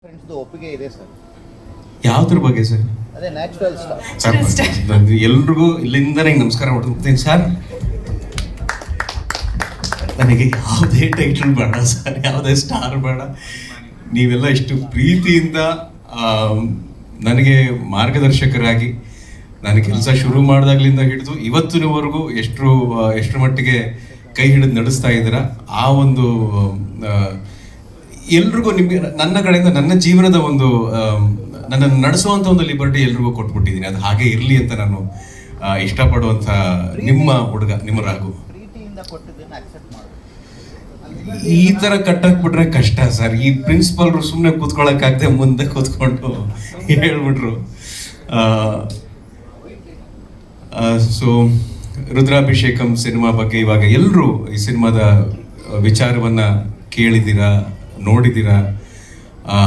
ಫ್ರೆಂಡ್ಸ್ದು ಒಪ್ಪಿಗೆ ಇದೆ ಸರ್. ಯಾವ್ದ್ರ ಬಗ್ಗೆ ಸರ್? ಅದೇ ನ್ಯಾಚುರಲ್ ಸ್ಟಾರ್ ಸರ್ ನಾನು ಎಲ್ರಿಗೂ ಇಲ್ಲಿಂದನೇ ನಮಸ್ಕಾರ ಮಾಡ್ತೀನಿ ಸರ್. ನನಗೆ ಯಾವುದೇ ಟೈಟಲ್ ಬೇಡ ಸರ್, ಯಾವುದೇ ಸ್ಟಾರ್ ಬೇಡ. ನೀವೆಲ್ಲ ಇಷ್ಟು ಪ್ರೀತಿಯಿಂದ ನನಗೆ ಮಾರ್ಗದರ್ಶಕರಾಗಿ ನಾನು ಕೆಲಸ ಶುರು ಮಾಡಿದಾಗ್ಲಿಂದ ಹಿಡಿದು ಇವತ್ತಿನವರೆಗೂ ಎಷ್ಟರ ಮಟ್ಟಿಗೆ ಕೈ ಹಿಡಿದು ನಡೆಸ್ತಾ ಇದ್ದೀರಾ. ಆ ಒಂದು ಎಲ್ರಿಗೂ ನಿಮಗೆ ನನ್ನ ಕಡೆಯಿಂದ ನನ್ನ ಜೀವನದ ಒಂದು ನನ್ನನ್ನು ನಡೆಸುವಂಥ ಒಂದು ಲಿಬರ್ಟಿ ಎಲ್ರಿಗೂ ಕೊಟ್ಬಿಟ್ಟಿದ್ದೀನಿ. ಅದು ಹಾಗೆ ಇರಲಿ ಅಂತ ನಾನು ಇಷ್ಟಪಡುವಂಥ ನಿಮ್ಮ ಹುಡುಗ, ನಿಮ್ಮ ರಾಘು. ಪ್ರೀತಿಯಿಂದ ಕೊಟ್ಟಿದ್ದನ್ನು ಅಕ್ಸೆಪ್ಟ್ ಮಾಡಿ ಈ ಥರ ಕಟ್ಟಕ್ ಬಿಟ್ರೆ ಕಷ್ಟ ಸರ್. ಈ ಪ್ರಿನ್ಸಿಪಲ್ರು ಸುಮ್ಮನೆ ಕೂತ್ಕೊಳ್ಳೋಕ್ಕಾಗದೆ ಮುಂದೆ ಕೂತ್ಕೊಂಡು ಹೇಳ್ಬಿಟ್ರು. ಸೊ ರುದ್ರಾಭಿಷೇಕಂ ಸಿನಿಮಾ ಬಗ್ಗೆ ಇವಾಗ ಎಲ್ಲರೂ ಈ ಸಿನಿಮಾದ ವಿಚಾರವನ್ನು ಕೇಳಿದ್ದೀರಾ, ನೋಡಿದ್ದೀರಾ,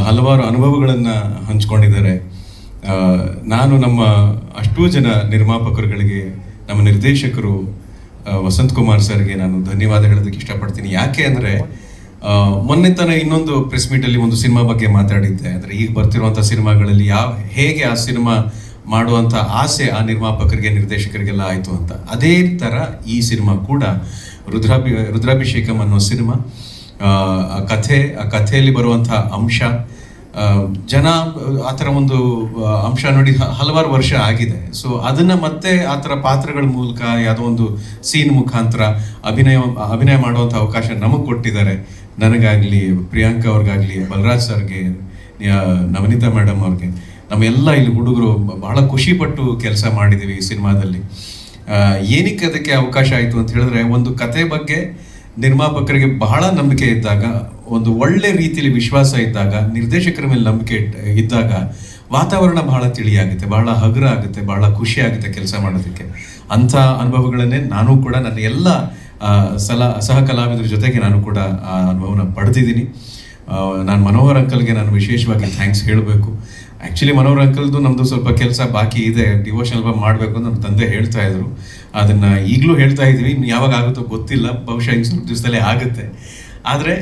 ಹಲವಾರು ಅನುಭವಗಳನ್ನು ಹಂಚ್ಕೊಂಡಿದ್ದಾರೆ. ನಾನು ನಮ್ಮ ಅಷ್ಟೂ ಜನ ನಿರ್ಮಾಪಕರುಗಳಿಗೆ, ನಮ್ಮ ನಿರ್ದೇಶಕರು ವಸಂತ್ ಕುಮಾರ್ ಸರ್ಗೆ ನಾನು ಧನ್ಯವಾದ ಹೇಳೋದಕ್ಕೆ ಇಷ್ಟಪಡ್ತೀನಿ. ಯಾಕೆ ಅಂದರೆ ಮೊನ್ನೆ ತನಕ ಇನ್ನೊಂದು ಪ್ರೆಸ್ ಮೀಟಲ್ಲಿ ಒಂದು ಸಿನಿಮಾ ಬಗ್ಗೆ ಮಾತಾಡಿದ್ದೆ. ಅಂದರೆ ಈಗ ಬರ್ತಿರುವಂಥ ಸಿನಿಮಾಗಳಲ್ಲಿ ಹೇಗೆ ಆ ಸಿನಿಮಾ ಮಾಡುವಂಥ ಆಸೆ ಆ ನಿರ್ಮಾಪಕರಿಗೆ, ನಿರ್ದೇಶಕರಿಗೆಲ್ಲ ಆಯಿತು ಅಂತ. ಅದೇ ಥರ ಈ ಸಿನಿಮಾ ಕೂಡ ರುದ್ರಾಭಿಷೇಕಂ ಅನ್ನೋ ಸಿನಿಮಾ, ಆ ಕಥೆಯಲ್ಲಿ ಬರುವಂಥ ಅಂಶ, ಜನ ಆ ಥರ ಒಂದು ಅಂಶ ನೋಡಿ ಹಲವಾರು ವರ್ಷ ಆಗಿದೆ. ಸೊ ಅದನ್ನು ಮತ್ತೆ ಆ ಥರ ಪಾತ್ರಗಳ ಮೂಲಕ ಯಾವುದೋ ಒಂದು ಸೀನ್ ಮುಖಾಂತರ ಅಭಿನಯ ಮಾಡುವಂಥ ಅವಕಾಶ ನಮಗೆ ಕೊಟ್ಟಿದ್ದಾರೆ. ನನಗಾಗಲಿ, ಪ್ರಿಯಾಂಕಾ ಅವ್ರಿಗಾಗಲಿ, ಬಲರಾಜ್ ಸರ್ಗೆ, ನವನೀತಾ ಮೇಡಮ್ ಅವ್ರಿಗೆ, ನಮ್ಮೆಲ್ಲ ಇಲ್ಲಿ ಹುಡುಗರು ಬಹಳ ಖುಷಿಪಟ್ಟು ಕೆಲಸ ಮಾಡಿದ್ದೀವಿ ಈ ಸಿನಿಮಾದಲ್ಲಿ. ಏನಕ್ಕೆ ಅದಕ್ಕೆ ಅವಕಾಶ ಆಯಿತು ಅಂತ ಹೇಳಿದ್ರೆ, ಒಂದು ಕತೆ ಬಗ್ಗೆ ನಿರ್ಮಾಪಕರಿಗೆ ಬಹಳ ನಂಬಿಕೆ ಇದ್ದಾಗ, ಒಂದು ಒಳ್ಳೆ ರೀತಿಯಲ್ಲಿ ವಿಶ್ವಾಸ ಇದ್ದಾಗ, ನಿರ್ದೇಶಕರ ಮೇಲೆ ನಂಬಿಕೆ ಇದ್ದಾಗ ವಾತಾವರಣ ಬಹಳ ತಿಳಿಯಾಗುತ್ತೆ, ಬಹಳ ಹಗುರ ಆಗುತ್ತೆ, ಬಹಳ ಖುಷಿ ಆಗುತ್ತೆ ಕೆಲಸ ಮಾಡೋದಕ್ಕೆ. ಅಂಥ ಅನುಭವಗಳನ್ನೇ ನಾನು ಕೂಡ ನನ್ನ ಎಲ್ಲ ಸಹ ಕಲಾವಿದರ ಜೊತೆಗೆ ನಾನು ಕೂಡ ಆ ಅನುಭವನ ಪಡೆದಿದ್ದೀನಿ. ನಾನು ಮನೋಹರ್ ಅಂಕಲ್ಗೆ ನಾನು ವಿಶೇಷವಾಗಿ ಥ್ಯಾಂಕ್ಸ್ ಹೇಳಬೇಕು. ಆ್ಯಕ್ಚುಲಿ ಮನೋಹರ್ ಅಂಕಲ್ದು ನಮ್ಮದು ಸ್ವಲ್ಪ ಕೆಲಸ ಬಾಕಿ ಇದೆ, ಡಿವೋಷನ್ ಆಲ್ಬಮ್ ಮಾಡಬೇಕು ಅಂತ ನಮ್ಮ ತಂದೆ ಹೇಳ್ತಾ ಇದ್ರು. ಅದನ್ನು ಈಗಲೂ ಹೇಳ್ತಾ ಇದ್ದೀವಿ, ಇನ್ನು ಯಾವಾಗ ಆಗುತ್ತೋ ಗೊತ್ತಿಲ್ಲ, ಬಹುಶಃ ಇನ್ನು ಸ್ವಲ್ಪ ದಿವಸದಲ್ಲೇ ಆಗುತ್ತೆ. ಆದರೆ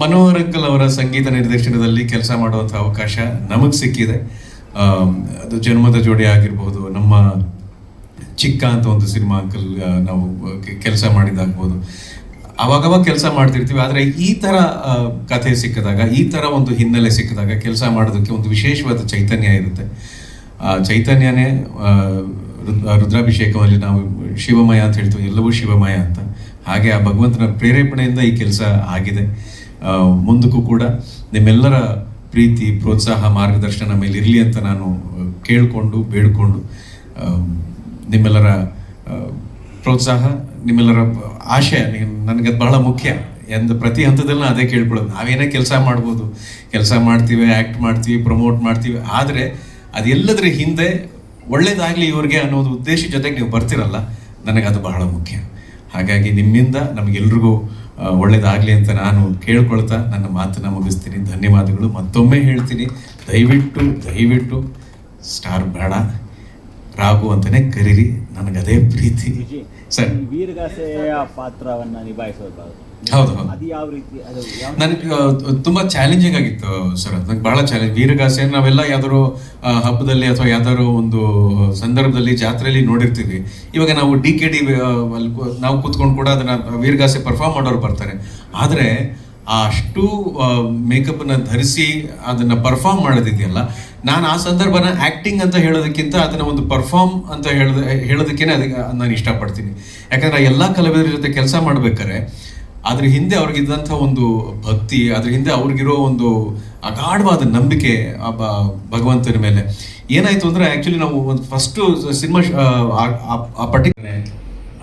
ಮನೋಹರ್ ಅಂಕಲ್ ಅವರ ಸಂಗೀತ ನಿರ್ದೇಶನದಲ್ಲಿ ಕೆಲಸ ಮಾಡುವಂಥ ಅವಕಾಶ ನಮಗೆ ಸಿಕ್ಕಿದೆ. ಅದು ಜನ್ಮದ ಜೋಡಿ ಆಗಿರ್ಬೋದು, ನಮ್ಮ ಚಿಕ್ಕ ಅಂತ ಒಂದು ಸಿನಿಮಾ ಅಂಕಲ್ ನಾವು ಕೆಲಸ ಮಾಡಿದ್ದಾಗ್ಬೋದು, ಅವಾಗವಾಗ ಕೆಲಸ ಮಾಡ್ತಿರ್ತೀವಿ. ಆದರೆ ಈ ಥರ ಕಥೆ ಸಿಕ್ಕಿದಾಗ, ಈ ಥರ ಒಂದು ಹಿನ್ನೆಲೆ ಸಿಕ್ಕಿದಾಗ ಕೆಲಸ ಮಾಡೋದಕ್ಕೆ ಒಂದು ವಿಶೇಷವಾದ ಚೈತನ್ಯ ಇರುತ್ತೆ. ಆ ಚೈತನ್ಯನೇ ರುದ್ರಾಭಿಷೇಕದಲ್ಲಿ ನಾವು ಶಿವಮಯ ಅಂತ ಹೇಳ್ತೀವಿ, ಎಲ್ಲವೂ ಶಿವಮಯ ಅಂತ. ಹಾಗೆ ಆ ಭಗವಂತನ ಪ್ರೇರೇಪಣೆಯಿಂದ ಈ ಕೆಲಸ ಆಗಿದೆ. ಮುಂದಕ್ಕೂ ಕೂಡ ನಿಮ್ಮೆಲ್ಲರ ಪ್ರೀತಿ, ಪ್ರೋತ್ಸಾಹ, ಮಾರ್ಗದರ್ಶನ ಮೇಲೆ ಇರಲಿ ಅಂತ ನಾನು ಕೇಳಿಕೊಂಡು ಬೇಡಿಕೊಂಡು, ನಿಮ್ಮೆಲ್ಲರ ಪ್ರೋತ್ಸಾಹ, ನಿಮ್ಮೆಲ್ಲರ ಆಶಯ ನನಗೆ ಬಹಳ ಮುಖ್ಯ. ಪ್ರತಿ ಹಂತದಲ್ಲಿ ಅದೇ ಕೇಳ್ಕೊಳ್ಳೋದು. ನಾವೇನೇ ಕೆಲಸ ಮಾಡ್ಬೋದು, ಕೆಲಸ ಮಾಡ್ತೀವಿ, ಆ್ಯಕ್ಟ್ ಮಾಡ್ತೀವಿ, ಪ್ರಮೋಟ್ ಮಾಡ್ತೀವಿ, ಆದರೆ ಅದೆಲ್ಲದರ ಹಿಂದೆ ಒಳ್ಳೇದಾಗಲಿ ಇವ್ರಿಗೆ ಅನ್ನೋದು ಉದ್ದೇಶ ಜೊತೆಗೆ ನೀವು ಬರ್ತಿರಲ್ಲ, ನನಗೆ ಅದು ಬಹಳ ಮುಖ್ಯ. ಹಾಗಾಗಿ ನಿಮ್ಮಿಂದ ನಮಗೆಲ್ರಿಗೂ ಒಳ್ಳೇದಾಗಲಿ ಅಂತ ನಾನು ಕೇಳ್ಕೊಳ್ತಾ ನನ್ನ ಮಾತನ್ನ ಮುಗಿಸ್ತೀನಿ. ಧನ್ಯವಾದಗಳು. ಮತ್ತೊಮ್ಮೆ ಹೇಳ್ತೀನಿ, ದಯವಿಟ್ಟು ಸ್ಟಾರ್ ಬೇಡ, ರಾಘು ಅಂತಲೇ ಕರೀರಿ, ನನಗದೇ ಪ್ರೀತಿ ಸರ್. ವೀರಗಾಸೆಯ ಪಾತ್ರವನ್ನು ನಿಭಾಯಿಸೋದು ಹೌದು, ಅದು ಯಾವ ರೀತಿ? ಅದು ನನಗೆ ತುಂಬ ಚಾಲೆಂಜಿಂಗ್ ಆಗಿತ್ತು ಸರ್. ಅದು ನನಗೆ ಭಾಳ ಚಾಲೆಂಜ್. ವೀರಗಾಸೆ ನಾವೆಲ್ಲ ಯಾವ್ದಾದ್ರು ಹಬ್ಬದಲ್ಲಿ ಅಥವಾ ಯಾವ್ದಾದ್ರು ಒಂದು ಸಂದರ್ಭದಲ್ಲಿ, ಜಾತ್ರೆಯಲ್ಲಿ ನೋಡಿರ್ತೀವಿ. ಇವಾಗ ನಾವು DKD ನಾವು ಕೂತ್ಕೊಂಡು ಕೂಡ ಅದನ್ನ ವೀರಗಾಸೆ ಪರ್ಫಾರ್ಮ್ ಮಾಡೋರು ಬರ್ತಾರೆ. ಆದರೆ ಅಷ್ಟು ಮೇಕಪ್ಪನ್ನು ಧರಿಸಿ ಅದನ್ನು ಪರ್ಫಾರ್ಮ್ ಮಾಡೋದಿದೆಯಲ್ಲ, ನಾನು ಆ ಸಂದರ್ಭನ ಆ್ಯಕ್ಟಿಂಗ್ ಅಂತ ಹೇಳೋದಕ್ಕಿಂತ ಅದನ್ನು ಒಂದು ಪರ್ಫಾರ್ಮ್ ಅಂತ ಹೇಳೋದಕ್ಕೇನೆ ಅದಕ್ಕೆ ನಾನು ಇಷ್ಟಪಡ್ತೀನಿ. ಯಾಕಂದರೆ ಎಲ್ಲ ಕಲಾವಿದರ ಜೊತೆ ಕೆಲಸ ಮಾಡ್ಬೇಕಾದ್ರೆ ಅದ್ರ ಹಿಂದೆ ಅವ್ರಿಗಿದ್ದಂಥ ಒಂದು ಭಕ್ತಿ, ಅದ್ರ ಹಿಂದೆ ಅವ್ರಿಗಿರೋ ಒಂದು ಅಗಾಢವಾದ ನಂಬಿಕೆ ಭಗವಂತನ ಮೇಲೆ. ಏನಾಯಿತು ಅಂದರೆ, ಆ್ಯಕ್ಚುಲಿ ನಾವು ಒಂದು ಫಸ್ಟು ಸಿನಿಮಾ ಆ ಪರ್ಟಿಕ್ಯುಲರ್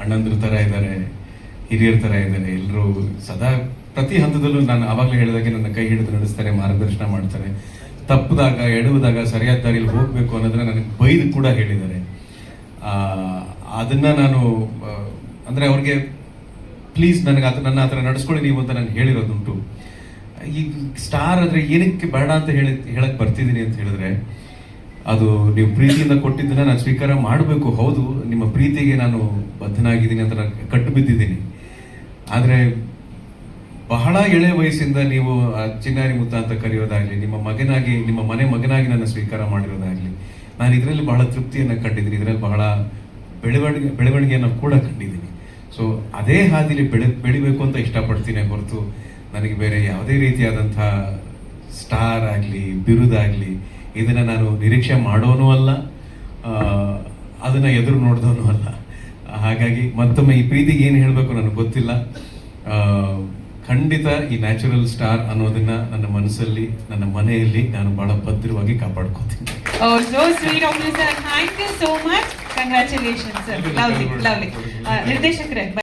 ಅಣ್ಣಂದ್ರ ಥರ ಇದ್ದಾರೆ, ಹಿರಿಯರ ಥರ ಇದ್ದಾರೆ, ಎಲ್ಲರೂ ಸದಾ ಪ್ರತಿ ಹಂತದಲ್ಲೂ ನಾನು ಆವಾಗಲೇ ಹೇಳಿದಾಗೆ ನನ್ನ ಕೈ ಹಿಡಿದು ನಡೆಸ್ತಾರೆ, ಮಾರ್ಗದರ್ಶನ ಮಾಡ್ತಾರೆ. ತಪ್ಪಿದಾಗ, ಎಡುವುದಾಗ ಸರಿಯಾದ ದಾರಿಯಲ್ಲಿ ಹೋಗಬೇಕು ಅನ್ನೋದನ್ನ ನನಗೆ ಬೈದು ಕೂಡ ಹೇಳಿದ್ದಾರೆ. ಅದನ್ನು ನಾನು ಅಂದರೆ ಅವ್ರಿಗೆ ಪ್ಲೀಸ್ ನನಗೆ ನನ್ನ ಆ ಥರ ನಡೆಸ್ಕೊಳ್ಳಿ ನೀವು ಅಂತ ನಾನು ಹೇಳಿರೋದುಂಟು. ಈ ಸ್ಟಾರ್ ಅಂದರೆ ಏನಕ್ಕೆ ಬೇಡ ಅಂತ ಹೇಳಕ್ಕೆ ಬರ್ತಿದ್ದೀನಿ ಅಂತ ಹೇಳಿದ್ರೆ, ಅದು ನೀವು ಪ್ರೀತಿಯಿಂದ ಕೊಟ್ಟಿದ್ದನ್ನು ನಾನು ಸ್ವೀಕಾರ ಮಾಡಬೇಕು. ಹೌದು, ನಿಮ್ಮ ಪ್ರೀತಿಗೆ ನಾನು ಬದ್ಧನಾಗಿದ್ದೀನಿ ಅಂತ ನಾನು ಕಟ್ಟು ಬಿದ್ದಿದ್ದೀನಿ. ಆದರೆ ಬಹಳ ಎಳೆ ವಯಸ್ಸಿಂದ ನೀವು ಚಿನ್ನಾರಿ ಮುತ್ತ ಅಂತ ಕರೆಯೋದಾಗ್ಲಿ, ನಿಮ್ಮ ಮಗನಾಗಿ, ನಿಮ್ಮ ಮನೆ ಮಗನಾಗಿ ನನ್ನ ಸ್ವೀಕಾರ ಮಾಡಿರೋದಾಗ್ಲಿ, ನಾನು ಇದರಲ್ಲಿ ಬಹಳ ತೃಪ್ತಿಯನ್ನು ಕಂಡಿದ್ದೀನಿ, ಇದರಲ್ಲಿ ಬಹಳ ಬೆಳವಣಿಗೆಯನ್ನು ಕೂಡ ಕಂಡಿದ್ದೀನಿ. ಸೊ ಅದೇ ಹಾದಿಲಿ ಬೆಳಿಬೇಕು ಅಂತ ಇಷ್ಟಪಡ್ತೀನಿ ಹೊರತು ನನಗೆ ಬೇರೆ ಯಾವುದೇ ರೀತಿಯಾದಂಥ ಸ್ಟಾರ್ ಆಗಲಿ, ಬಿರುದಾಗಲಿ, ಇದನ್ನು ನಾನು ನಿರೀಕ್ಷೆ ಮಾಡೋನೂ ಅಲ್ಲ, ಅದನ್ನು ಎದುರು ನೋಡಿದವನು ಅಲ್ಲ. ಹಾಗಾಗಿ ಮತ್ತೊಮ್ಮೆ ಈ ಪ್ರೀತಿಗೆ ಏನು ಹೇಳಬೇಕು ನನಗೆ ಗೊತ್ತಿಲ್ಲ. ಖಂಡಿತ ಈ ನ್ಯಾಚುರಲ್ ಸ್ಟಾರ್ ಅನ್ನೋದನ್ನ ನನ್ನ ಮನಸ್ಸಲ್ಲಿ, ನನ್ನ ಮನೆಯಲ್ಲಿ ನಾನು ಬಹಳ ಭದ್ರವಾಗಿ ಕಾಪಾಡ್ಕೋತೀನಿ. Oh, so sweet of you, sir. Thank you so much. Congratulations, sir. Lovely, lovely. ನಿರ್ದೇಶಕರೇ